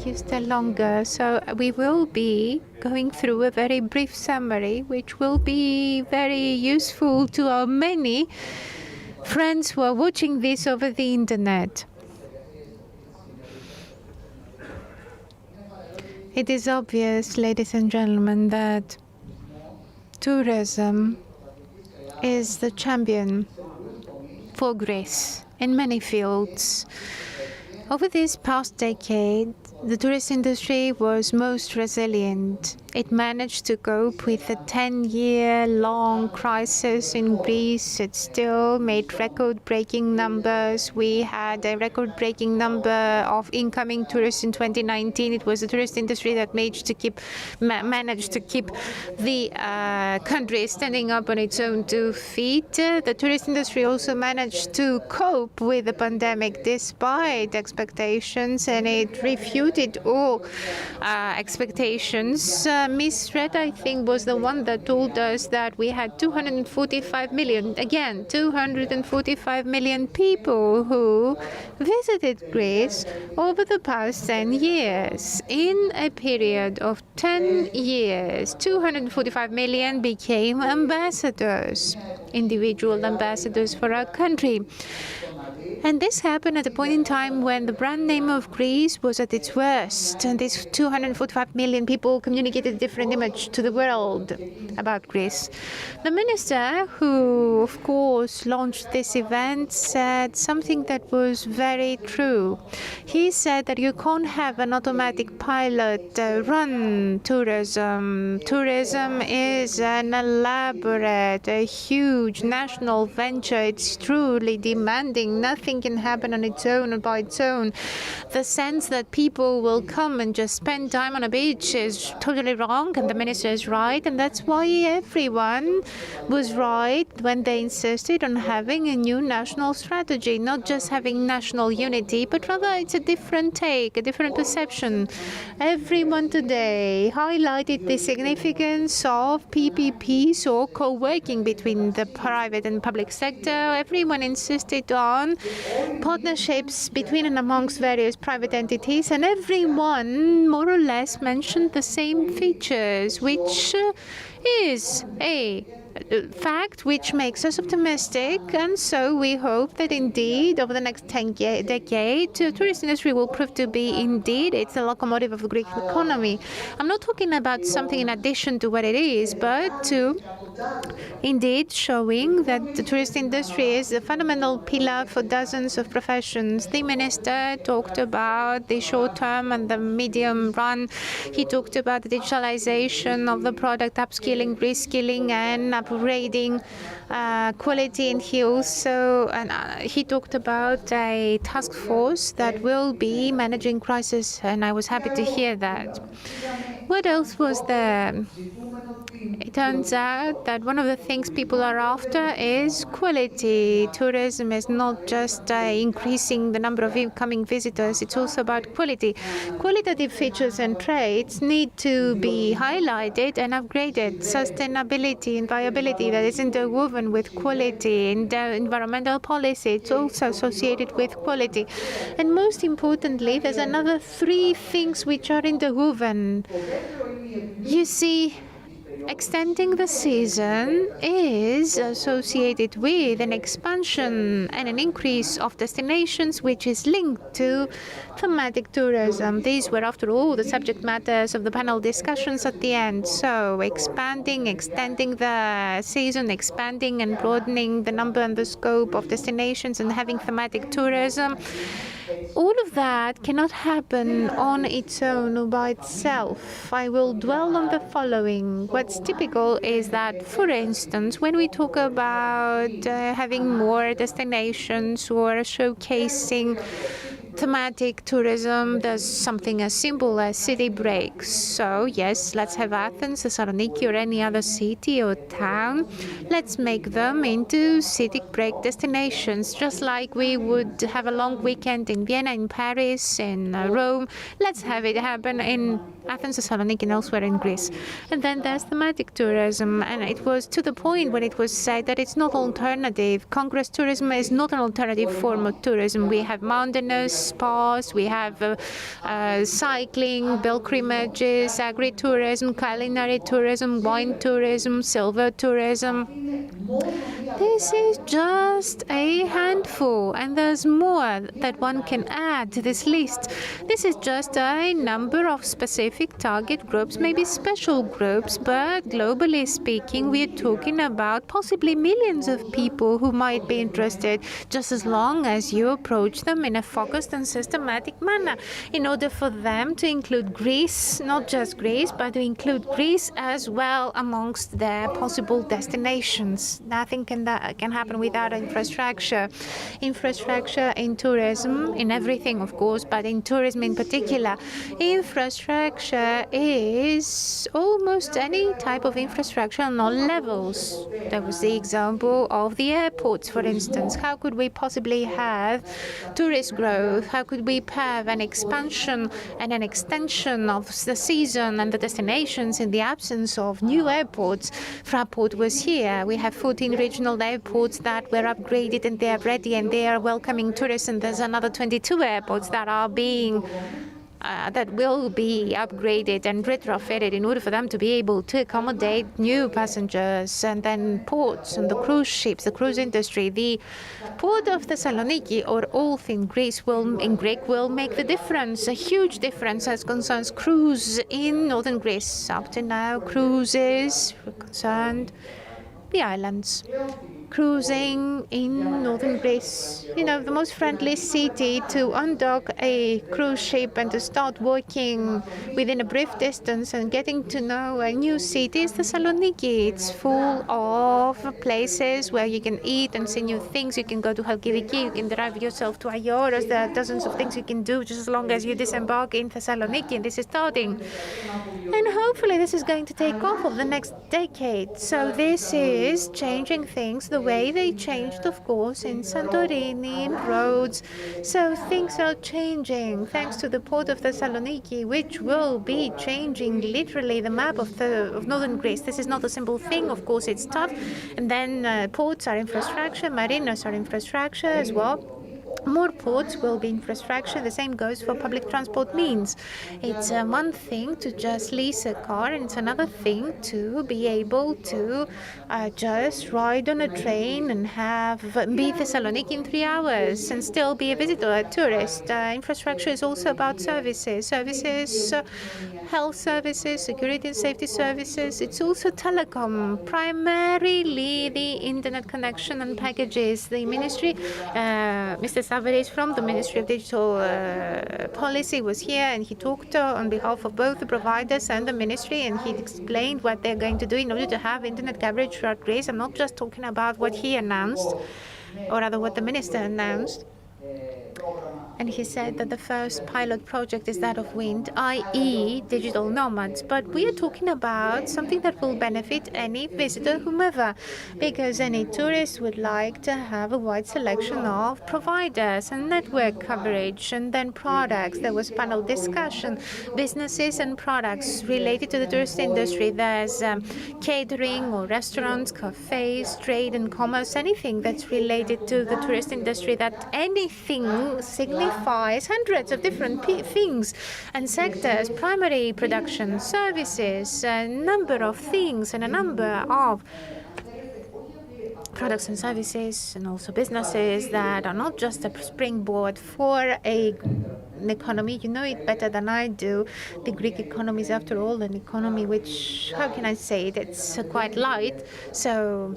register longer. So we will be going through a very brief summary, which will be very useful to our many friends who are watching this over the internet. It is obvious, ladies and gentlemen, that tourism is the champion for Greece in many fields. Over this past decade, the tourist industry was most resilient. It managed to cope with a 10-year-long crisis in Greece. It still made record-breaking numbers. We had a record-breaking number of incoming tourists in 2019. It was the tourist industry that managed to keep the country standing up on its own 2 feet. The tourist industry also managed to cope with the pandemic despite expectations, and it refuted all expectations. Miss Red, I think, was the one that told us that we had 245 million, again, 245 million people who visited Greece over the past 10 years. In a period of 10 years, 245 million became ambassadors, individual ambassadors for our country. And this happened at a point in time when the brand name of Greece was at its worst. And these 245 million people communicated a different image to the world about Greece. The minister, who, of course, launched this event, said something that was very true. He said that you can't have an automatic pilot run tourism. Tourism is an elaborate, a huge national venture. It's truly demanding. Nothing can happen on its own or by its own. The sense that people will come and just spend time on a beach is totally wrong, and the minister is right, and that's why everyone was right when they insisted on having a new national strategy, not just having national unity, but rather it's a different take, a different perception. Everyone today highlighted the significance of PPPs or co-working between the private and public sector. Everyone insisted on partnerships between and amongst various private entities, and everyone more or less mentioned the same features, which is a fact which makes us optimistic. And so we hope that indeed over the next decade, the tourist industry will prove to be indeed it's the locomotive of the Greek economy. I'm not talking about something in addition to what it is, but to indeed showing that the tourist industry is a fundamental pillar for dozens of professions. The minister talked about the short term and the medium run. He talked about the digitalization of the product, upskilling, reskilling, and upgrading quality. And he talked about a task force that will be managing crisis, and I was happy to hear that. What else was there? It turns out that one of the things people are after is quality. Tourism is not just increasing the number of incoming visitors, it's also about quality. Qualitative features and traits need to be highlighted and upgraded. Sustainability and viability that is interwoven with quality, and environmental policy, it's also associated with quality. And most importantly, there's another 3 things which are interwoven. You see, extending the season is associated with an expansion and an increase of destinations, which is linked to thematic tourism. These were, after all, the subject matters of the panel discussions at the end. So expanding, extending the season, expanding and broadening the number and the scope of destinations, and having thematic tourism. All of that cannot happen on its own or by itself. I will dwell on the following. What's typical is that, for instance, when we talk about having more destinations or showcasing thematic tourism, there's something as simple as city breaks. So yes, let's have Athens, Thessaloniki, or any other city or town. Let's make them into city break destinations, just like we would have a long weekend in Vienna, in Paris, in Rome. Let's have it happen in Athens, Thessaloniki, and elsewhere in Greece. And then there's thematic tourism, and it was to the point when it was said that it's not alternative. Congress tourism is not an alternative form of tourism. We have mountainous spas, we have cycling, pilgrimages, agritourism, culinary tourism, wine tourism, silver tourism. This is just a handful, and there's more that one can add to this list. This is just a number of specific target groups, maybe special groups, but globally speaking, we're talking about possibly millions of people who might be interested, just as long as you approach them in a focused and systematic manner, in order for them to include Greece, not just Greece, but to include Greece as well amongst their possible destinations. Nothing can happen without infrastructure. Infrastructure in tourism, in everything, of course, but in tourism in particular. Infrastructure is almost any type of infrastructure on all levels. There was the example of the airports, for instance. How could we possibly have tourist growth? How could we have an expansion and an extension of the season and the destinations in the absence of new airports? Fraport was here. We have 14 regional airports that were upgraded and they are ready and they are welcoming tourists, and there's another 22 airports that are being that will be upgraded and retrofitted in order for them to be able to accommodate new passengers. And then ports and the cruise ships, the cruise industry. The port of Thessaloniki, or all in Greece, in Greek, will make the difference, a huge difference as concerns cruise in northern Greece. Up to now, cruises were concerned the islands. Cruising in northern Greece, the most friendly city to undock a cruise ship and to start working within a brief distance and getting to know a new city is Thessaloniki. It's full of places where you can eat and see new things. You can go to Halkidiki, you can drive yourself to Aioros. There are dozens of things you can do just as long as you disembark in Thessaloniki, and this is starting. And hopefully this is going to take off over the next decade. So this is changing things the way they changed, of course, in Santorini, in Rhodes. So things are changing thanks to the port of Thessaloniki, which will be changing literally the map of northern Greece. This is not a simple thing. Of course, it's tough. And then ports are infrastructure, marinas are infrastructure as well. More ports will be infrastructure. The same goes for public transport means. It's one thing to just lease a car, and it's another thing to be able to just ride on a train and be Thessaloniki in 3 hours and still be a visitor, a tourist. Infrastructure is also about services, health services, security and safety services. It's also telecom, primarily the internet connection and packages. The ministry, Mr. Savaris from the Ministry of Digital Policy was here, and he talked on behalf of both the providers and the ministry, and he explained what they're going to do in order to have internet coverage throughout Greece. I'm not just talking about what he announced, or rather what the minister announced. And he said that the first pilot project is that of wind, i.e. digital nomads. But we are talking about something that will benefit any visitor, whomever, because any tourist would like to have a wide selection of providers and network coverage, and then products. There was panel discussion, businesses and products related to the tourist industry. There's catering or restaurants, cafes, trade and commerce, anything that's related to the tourist industry, that anything signifies hundreds of different things and sectors, primary production, services, a number of things and a number of products and services, and also businesses that are not just a springboard for an economy. You know it better than I do. The Greek economy is, after all, an economy which, how can I say it, it's quite light. So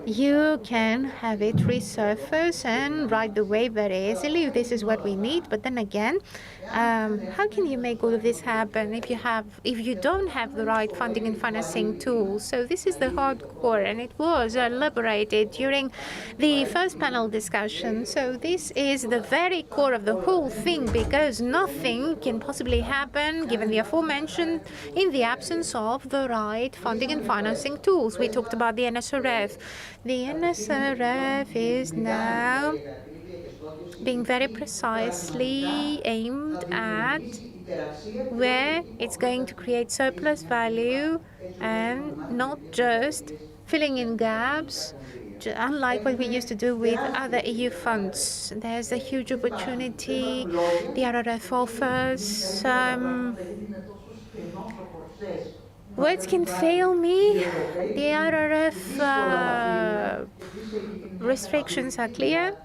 you can have it resurface and ride the wave very easily. This is what we need. But then again, how can you make all of this happen if you don't have the right funding and financing tools? So this is the hardcore, and it was elaborated during the first panel discussion. So this is the very core of the whole thing, because nothing can possibly happen, given the aforementioned, in the absence of the right funding and financing tools. We talked about the NSRF. The NSRF is now being very precisely aimed at where it's going to create surplus value and not just filling in gaps unlike what we used to do with other EU funds. There's a huge opportunity. The RRF offers. Words can fail me. The RRF restrictions are clear.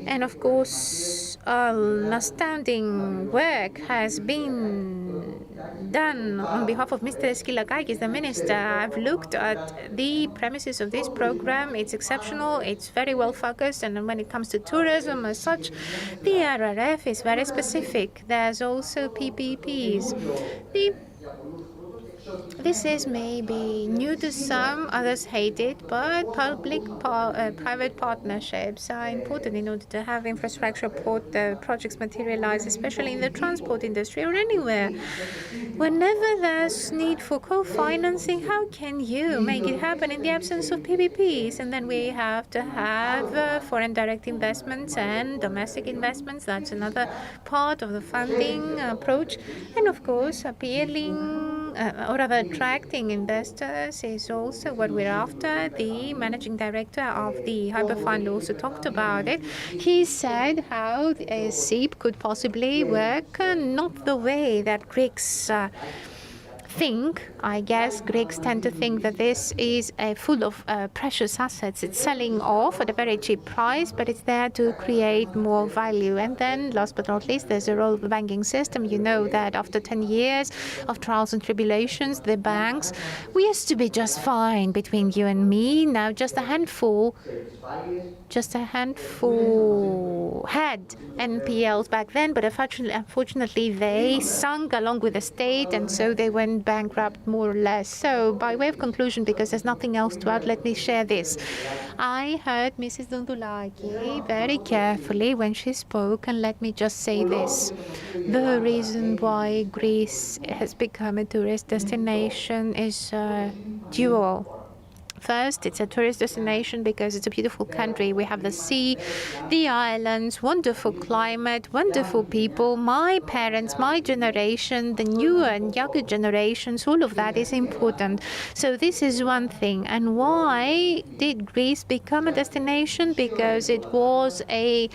And of course, astounding work has been done on behalf of Mr. Skylakakis, the minister. I've looked at the premises of this program. It's exceptional. It's very well focused. And when it comes to tourism as such, the RRF is very specific. There's also PPPs. This is maybe new to some, others hate it, but public-private partnerships are important in order to have infrastructure projects materialize, especially in the transport industry or anywhere. Whenever there's need for co-financing, how can you make it happen in the absence of PPPs? And then we have to have foreign direct investments and domestic investments. That's another part of the funding approach. And of course, or rather attracting investors is also what we're after. The managing director of the Hyper Fund also talked about it. He said how a SIP could possibly work not the way that Greeks think. I guess Greeks tend to think that this is full of precious assets. It's selling off at a very cheap price, but it's there to create more value. And then, last but not least, there's a role of the banking system. You know that after 10 years of trials and tribulations, the banks, we used to be just fine between you and me. Now just a handful had NPLs back then, but unfortunately they sunk along with the state, and so they went bankrupt more or less. So by way of conclusion, because there's nothing else to add, let me share this. I heard Mrs. Dondulaki very carefully when she spoke, and let me just say this. The reason why Greece has become a tourist destination is dual. First, it's a tourist destination because it's a beautiful country. We have the sea, the islands, wonderful climate, wonderful people. My parents, my generation, the newer and younger generations, all of that is important. So this is one thing. And why did Greece become a destination? Because it was a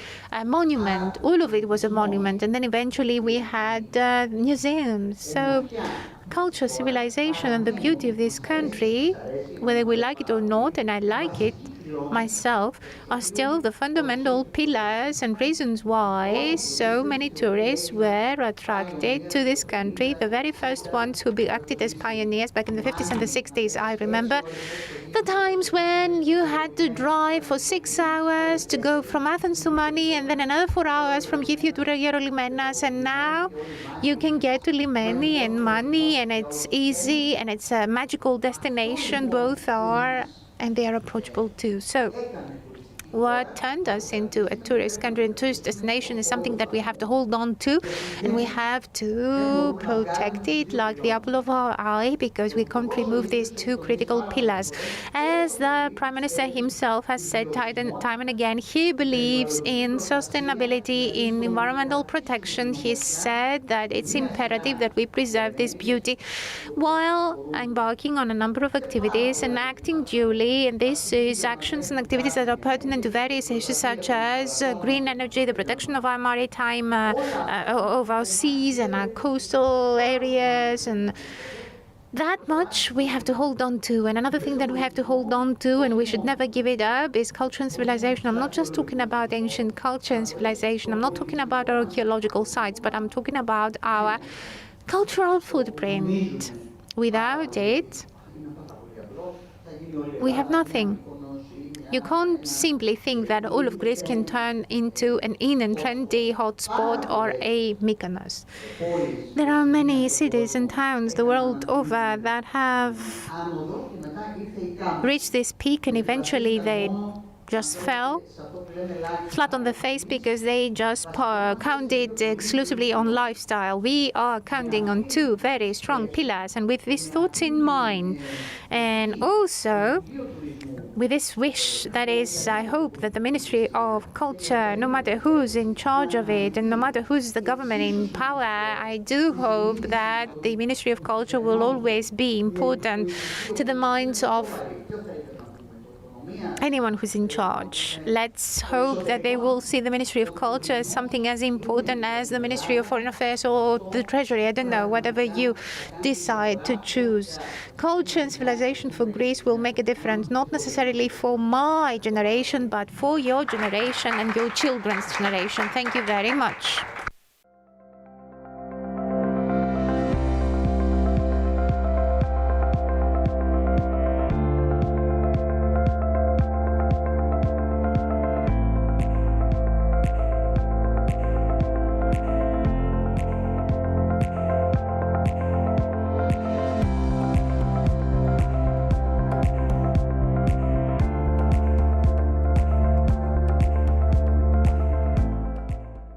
monument. All of it was a monument. And then eventually we had museums. So culture, civilization, and the beauty of this country, whether we like it or not, and I like it myself, are still the fundamental pillars and reasons why so many tourists were attracted to this country. The very first ones who acted as pioneers back in the 50s and the 60s, I remember the times when you had to drive for 6 hours to go from Athens to Mani and then another 4 hours from Githia to Geroglimenas, and now you can get to Limeni and Mani, and it's easy and it's a magical destination. Both are, and they are approachable too. So what turned us into a tourist country and tourist destination is something that we have to hold on to, and we have to protect it like the apple of our eye, because we can't remove these two critical pillars. As the Prime Minister himself has said time and again, he believes in sustainability, in environmental protection. He said that it's imperative that we preserve this beauty while embarking on a number of activities and acting duly. And this is actions and activities that are pertinent to various issues such as green energy, the protection of our maritime, of our seas and our coastal areas, and that much we have to hold on to. And another thing that we have to hold on to, and we should never give it up, is culture and civilization. I'm not just talking about ancient culture and civilization. I'm not talking about archaeological sites, but I'm talking about our cultural footprint. Without it, we have nothing. You can't simply think that all of Greece can turn into an in and trendy hotspot or a Mykonos. There are many cities and towns the world over that have reached this peak, and eventually they just fell flat on the face because they just counted exclusively on lifestyle. We are counting on two very strong pillars, and with these thoughts in mind, and also with this wish, that is, I hope that the Ministry of Culture, no matter who's in charge of it and no matter who's the government in power, I do hope that the Ministry of Culture will always be important to the minds of anyone who's in charge. Let's hope that they will see the Ministry of Culture as something as important as the Ministry of Foreign Affairs or the Treasury. I don't know, whatever you decide to choose. Culture and civilization for Greece will make a difference, not necessarily for my generation, but for your generation and your children's generation. Thank you very much.